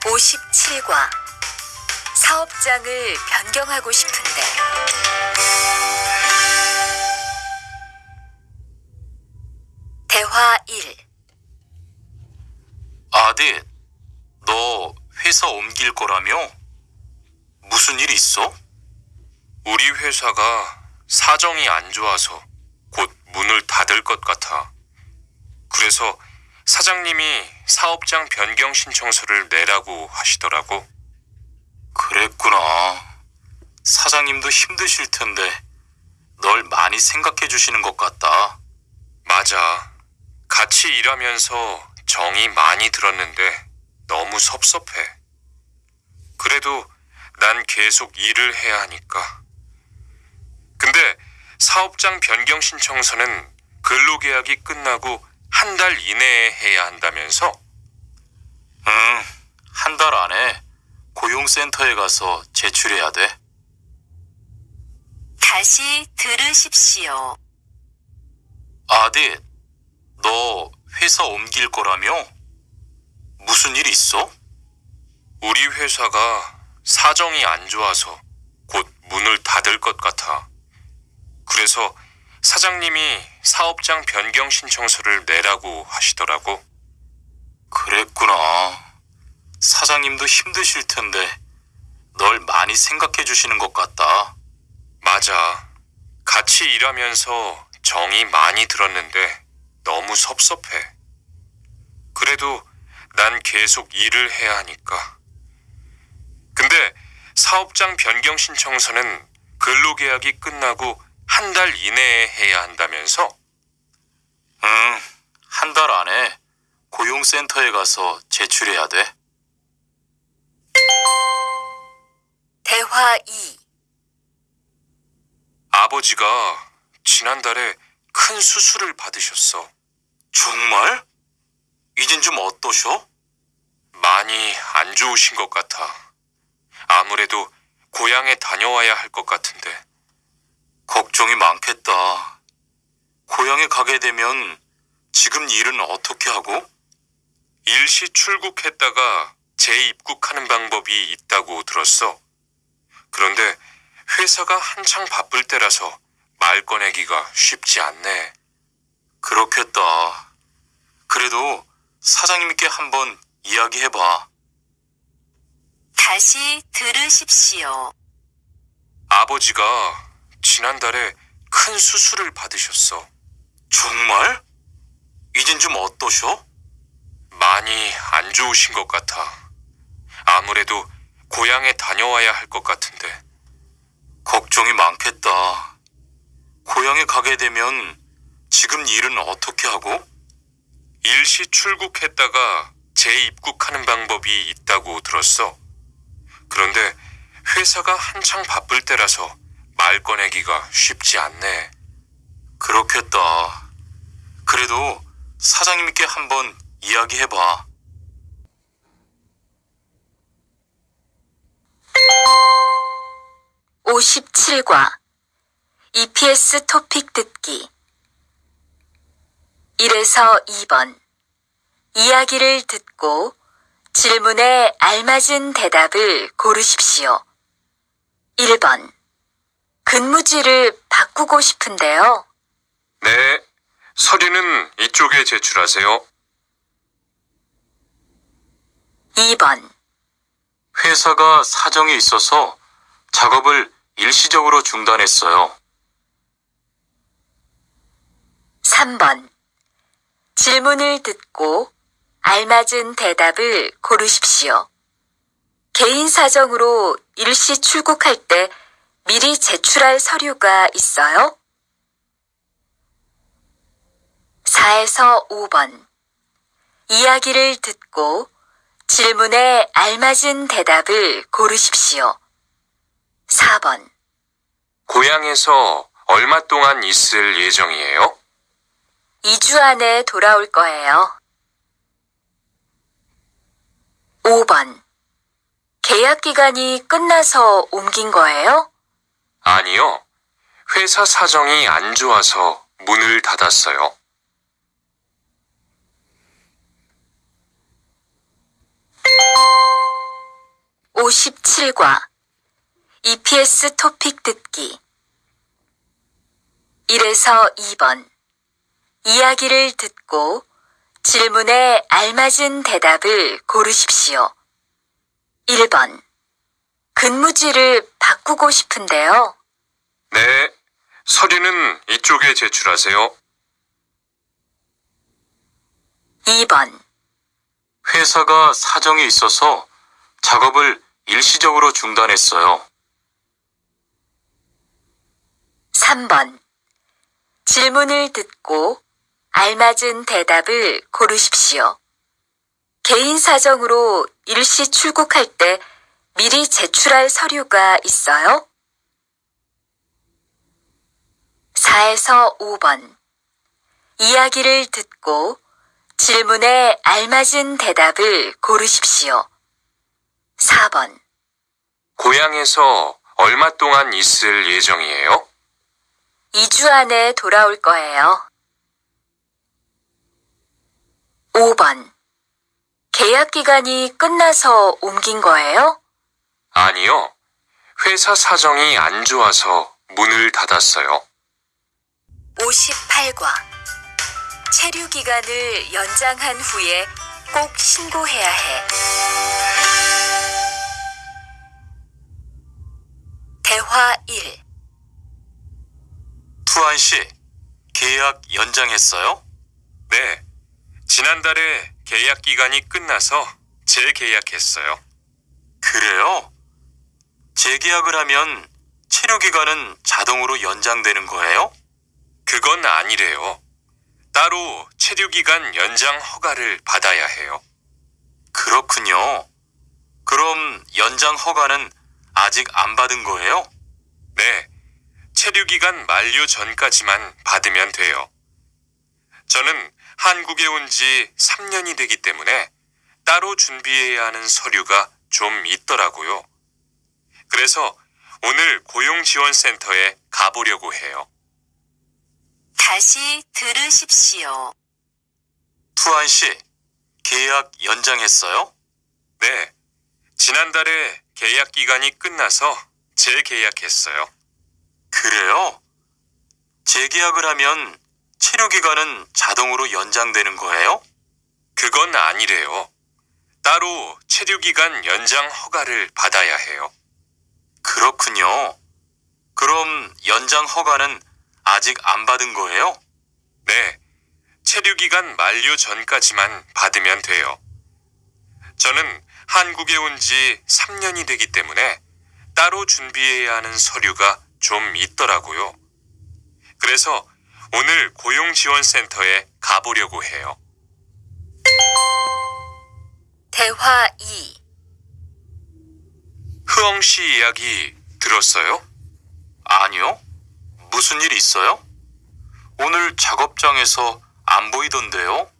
57과 사업장을 변경하고 싶은데. 대화 1. 아딧, 너 회사 옮길 거라며? 무슨 일 있어? 우리 회사가 사정이 안 좋아서 곧 문을 닫을 것 같아. 그래서 사장님이 사업장 변경 신청서를 내라고 하시더라고. 그랬구나. 사장님도 힘드실 텐데 널 많이 생각해 주시는 것 같다. 맞아. 같이 일하면서 정이 많이 들었는데 너무 섭섭해. 그래도 난 계속 일을 해야 하니까. 근데 사업장 변경 신청서는 근로계약이 끝나고 한 달 이내에 해야 한다면서? 응, 한 달 안에 고용센터에 가서 제출해야 돼. 다시 들으십시오. 아딧, 너 회사 옮길 거라며? 무슨 일 있어? 우리 회사가 사정이 안 좋아서 곧 문을 닫을 것 같아. 그래서 사장님이 사업장 변경 신청서를 내라고 하시더라고. 그랬구나. 사장님도 힘드실 텐데 널 많이 생각해 주시는 것 같다. 맞아. 같이 일하면서 정이 많이 들었는데 너무 섭섭해. 그래도 난 계속 일을 해야 하니까. 근데 사업장 변경 신청서는 근로계약이 끝나고 한 달 이내에 해야 한다면서? 응, 한 달 안에 고용센터에 가서 제출해야 돼. 대화 2. 아버지가 지난달에 큰 수술을 받으셨어. 정말? 이젠 좀 어떠셔? 많이 안 좋으신 것 같아. 아무래도 고향에 다녀와야 할 것 같은데. 걱정이 많겠다. 고향에 가게 되면 지금 일은 어떻게 하고? 일시 출국했다가 재입국하는 방법이 있다고 들었어. 그런데 회사가 한창 바쁠 때라서 말 꺼내기가 쉽지 않네. 그렇겠다. 그래도 사장님께 한번 이야기해봐. 다시 들으십시오. 아버지가 지난달에 큰 수술을 받으셨어. 정말? 이젠 좀 어떠셔? 많이 안 좋으신 것 같아. 아무래도 고향에 다녀와야 할 것 같은데. 걱정이 많겠다. 고향에 가게 되면 지금 일은 어떻게 하고? 일시 출국했다가 재입국하는 방법이 있다고 들었어. 그런데 회사가 한창 바쁠 때라서 말 꺼내기가 쉽지 않네. 그렇겠다. 그래도 사장님께 한번 이야기해봐. (57과) EPS 토픽 듣기. 1에서 2번. 이야기를 듣고 질문에 알맞은 대답을 고르십시오. 1번. 근무지를 바꾸고 싶은데요. 네, 서류는 이쪽에 제출하세요. 2번. 회사가 사정이 있어서 작업을 일시적으로 중단했어요. 3번. 질문을 듣고 알맞은 대답을 고르십시오. 개인 사정으로 일시 출국할 때 미리 제출할 서류가 있어요? 4에서 5번. 이야기를 듣고 질문에 알맞은 대답을 고르십시오. 4번. 고향에서 얼마 동안 있을 예정이에요? 2주 안에 돌아올 거예요. 5번. 계약 기간이 끝나서 옮긴 거예요? 아니요. 회사 사정이 안 좋아서 문을 닫았어요. 57과 EPS 토픽 듣기 1에서 2번 이야기를 듣고 질문에 알맞은 대답을 고르십시오. 1번 근무지를 바꾸고 싶은데요. 네, 서류는 이쪽에 제출하세요. 2번 회사가 사정이 있어서 작업을 일시적으로 중단했어요. 3번 질문을 듣고 알맞은 대답을 고르십시오. 개인 사정으로 일시 출국할 때 미리 제출할 서류가 있어요? 4에서 5번 이야기를 듣고 질문에 알맞은 대답을 고르십시오. 4번 고향에서 얼마 동안 있을 예정이에요? 2주 안에 돌아올 거예요. 5번 계약 기간이 끝나서 옮긴 거예요? 아니요. 회사 사정이 안 좋아서 문을 닫았어요. 58과 체류 기간을 연장한 후에 꼭 신고해야 해. 대화 1 투안 씨, 계약 연장했어요? 네. 지난달에 계약 기간이 끝나서 재계약했어요. 그래요? 재계약을 하면 체류 기간은 자동으로 연장되는 거예요? 그건 아니래요. 따로 체류기간 연장 허가를 받아야 해요. 그렇군요. 그럼 연장 허가는 아직 안 받은 거예요? 네. 체류기간 만료 전까지만 받으면 돼요. 저는 한국에 온 지 3년이 되기 때문에 따로 준비해야 하는 서류가 좀 있더라고요. 그래서 오늘 고용지원센터에 가보려고 해요. 다시 들으십시오. 투안 씨, 계약 연장했어요? 네. 지난달에 계약 기간이 끝나서 재계약했어요. 그래요? 재계약을 하면 체류 기간은 자동으로 연장되는 거예요? 그건 아니래요. 따로 체류기간 연장 허가를 받아야 해요. 그렇군요. 그럼 연장 허가는 아직 안 받은 거예요? 네. 체류기간 만료 전까지만 받으면 돼요. 저는 한국에 온 지 3년이 되기 때문에 따로 준비해야 하는 서류가 좀 있더라고요. 그래서 오늘 고용지원센터에 가보려고 해요. 대화 2 흐엉 씨 이야기 들었어요? 아니요. 무슨 일 있어요? 오늘 작업장에서 안 보이던데요?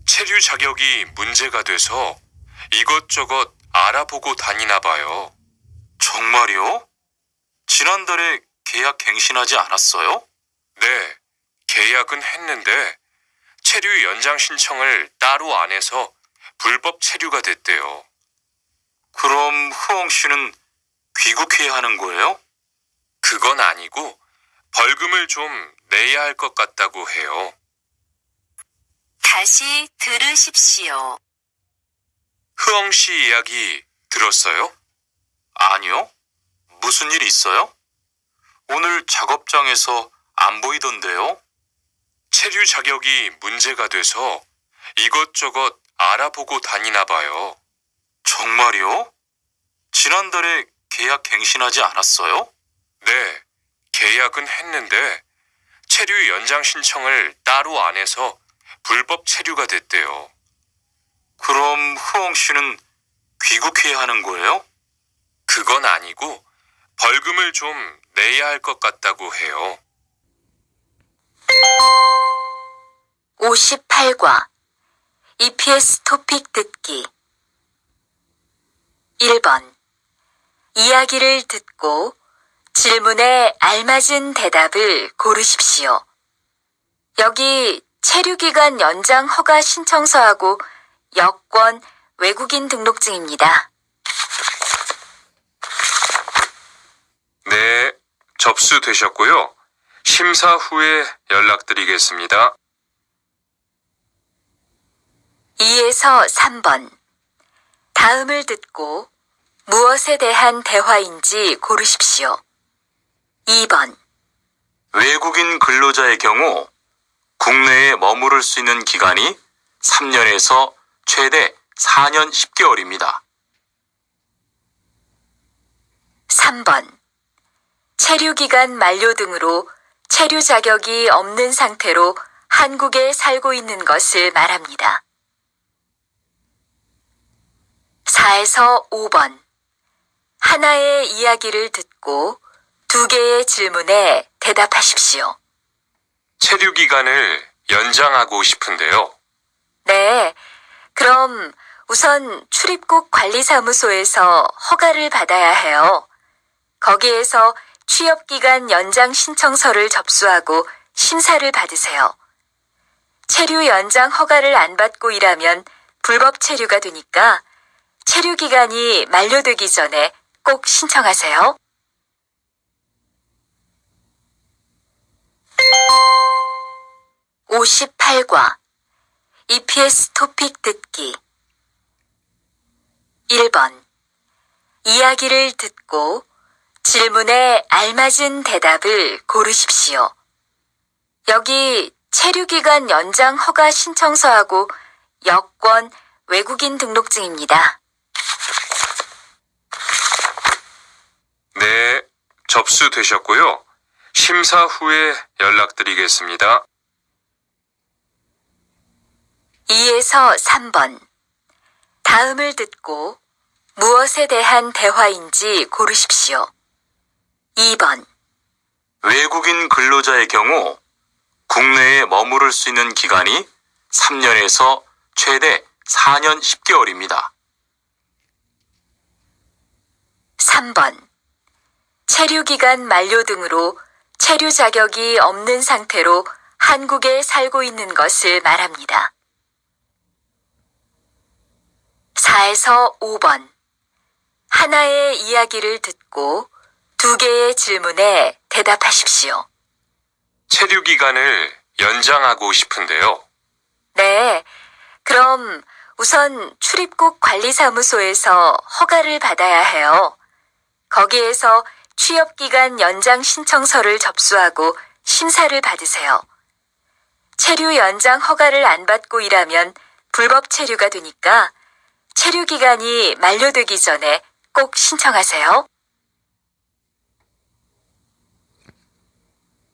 체류 자격이 문제가 돼서 이것저것 알아보고 다니나 봐요. 정말요? 지난달에 계약 갱신하지 않았어요? 네, 계약은 했는데 체류 연장 신청을 따로 안 해서 불법 체류가 됐대요. 그럼 흐엉 씨는 귀국해야 하는 거예요? 그건 아니고 벌금을 좀 내야 할 것 같다고 해요. 다시 들으십시오. 흐엉 씨 이야기 들었어요? 아니요. 무슨 일 있어요? 오늘 작업장에서 안 보이던데요? 체류 자격이 문제가 돼서 이것저것 알아보고 다니나 봐요. 정말요? 지난달에 계약 갱신하지 않았어요? 네, 계약은 했는데 체류 연장 신청을 따로 안 해서 불법 체류가 됐대요. 그럼 흐엉 씨는 귀국해야 하는 거예요? 그건 아니고 벌금을 좀 내야 할 것 같다고 해요. 58과 EPS 토픽 듣기 1번 이야기를 듣고 질문에 알맞은 대답을 고르십시오. 여기 체류기간 연장 허가 신청서하고 여권 외국인 등록증입니다. 접수되셨고요. 심사 후에 연락드리겠습니다. 2에서 3번. 다음을 듣고 무엇에 대한 대화인지 고르십시오. 2번. 외국인 근로자의 경우 국내에 머무를 수 있는 기간이 3년에서 최대 4년 10개월입니다. 3번. 체류기간 만료 등으로 체류 자격이 없는 상태로 한국에 살고 있는 것을 말합니다. 4에서 5번. 하나의 이야기를 듣고 2개의 질문에 대답하십시오. 체류 기간을 연장하고 싶은데요. 네, 그럼 우선 출입국 관리사무소에서 허가를 받아야 해요. 거기에서 취업기간 연장 신청서를 접수하고 심사를 받으세요. 체류 연장 허가를 안 받고 일하면 불법 체류가 되니까 체류 기간이 만료되기 전에 꼭 신청하세요. 58과 EPS 토픽 듣기 1번. 이야기를 듣고 질문에 알맞은 대답을 고르십시오. 여기 체류기간 연장 허가 신청서하고 여권 외국인 등록증입니다. 네, 접수되셨고요. 심사 후에 연락드리겠습니다. 2에서 3번. 다음을 듣고 무엇에 대한 대화인지 고르십시오. 2번. 외국인 근로자의 경우 국내에 머무를 수 있는 기간이 3년에서 최대 4년 10개월입니다. 3번. 체류기간 만료 등으로 체류 자격이 없는 상태로 한국에 살고 있는 것을 말합니다. 4에서 5번. 하나의 이야기를 듣고 2개의 질문에 대답하십시오. 체류 기간을 연장하고 싶은데요. 네, 그럼 우선 출입국 관리사무소에서 허가를 받아야 해요. 거기에서 취업기간 연장 신청서를 접수하고 심사를 받으세요. 체류 연장 허가를 안 받고 일하면 불법 체류가 되니까 체류 기간이 만료되기 전에 꼭 신청하세요.